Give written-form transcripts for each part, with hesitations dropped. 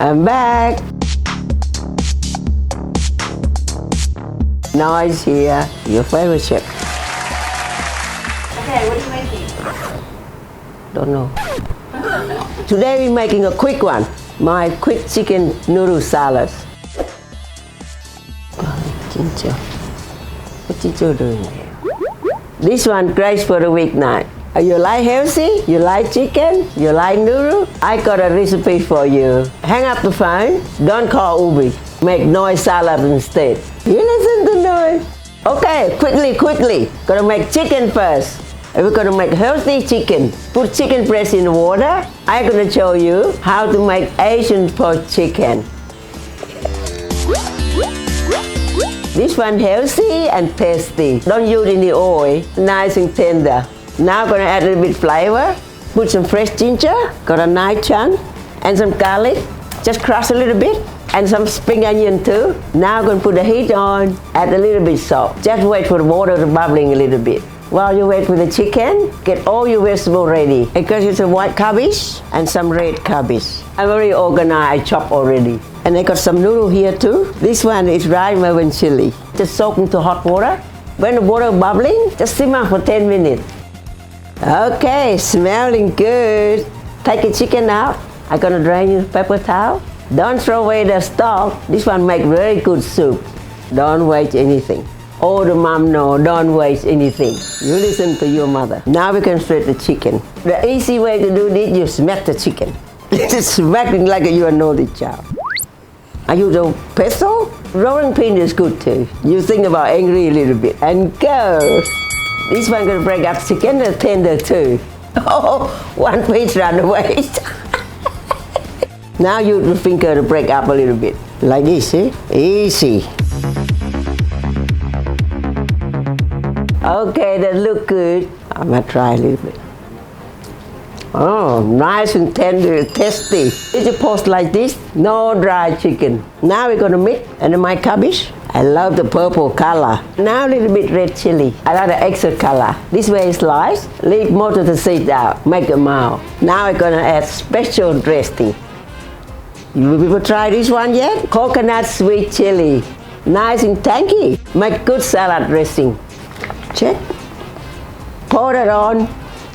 I'm back. Nice here, your favorite chef. Okay, what are you making? Don't know. Today we're making a quick one. My quick chicken noodle salad. Ginger. What you doing here? This one great for the weeknight. You like healthy? You like chicken? You like noodle? I got a recipe for you. Hang up the phone. Don't call Ubi. Make noise salad instead. You listen to noise. Okay, quickly. Gonna make chicken first. We're gonna make healthy chicken. Put chicken breast in water. I'm gonna show you how to make Asian pork chicken. This one healthy and tasty. Don't use any oil. Nice and tender. Now gonna add a little bit flavor. Put some fresh ginger. Got a nice chunk. And some garlic. Just crush a little bit. And some spring onion too. Now gonna put the heat on. Add a little bit salt. Just wait for the water to bubbling a little bit. While you wait for the chicken, get all your vegetables ready. I got you some white cabbage and some red cabbage. I'm very organized, I chop already. And I got some noodle here too. This one is dry Marion chili. Just soak into hot water. When the water bubbling, just simmer for 10 minutes. Okay, smelling good. Take the chicken out. I'm gonna drain in paper towel. Don't throw away the stock. This one make very good soup. Don't waste anything. Oh, the mom know, don't waste anything. You listen to your mother. Now we can shred the chicken. The easy way to do this, you smack the chicken. It's smacking like you are a naughty child. Are you the pesto? Rolling pin is good too. You think about angry a little bit. And go. This one gonna break up chicken, the tender too. Oh, one piece run away. Now use the finger to break up a little bit. Like this, see? Easy. Okay, that look good. I'm gonna try a little bit. Oh, nice and tender, tasty. It's supposed like this, no dry chicken. Now we're gonna mix, and my cabbage. I love the purple color. Now a little bit red chili. I like the extra color. This way slice, leave most of the seeds out, make a mouth. Now we're gonna add special dressing. You people try this one yet? Coconut sweet chili. Nice and tangy. Make good salad dressing. Check. Pour it on.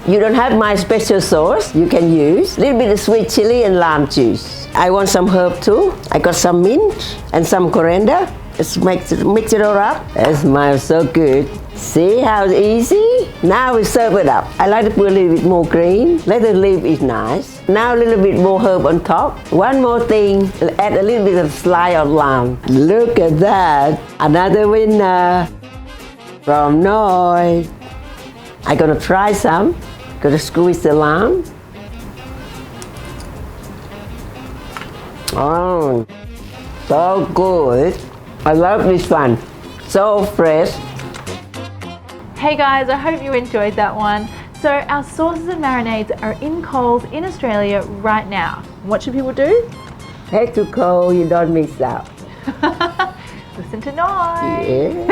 You don't have my special sauce. You can use a little bit of sweet chili and lime juice. I want some herb too. I got some mint and some coriander. Just mix it all up. It smells so good. See how easy? Now we serve it up. I like to put a little bit more green. Let the leaf is nice. Now a little bit more herb on top. One more thing, add a little bit of slice of lime. Look at that. Another winner from Noi. I'm gonna try some. Gonna squeeze the lime. Oh, so good. I love this one. So fresh. Hey guys, I hope you enjoyed that one. So our sauces and marinades are in Coles in Australia right now. What should people do? Head to Coles, you don't miss out. Listen to Noi. Yeah.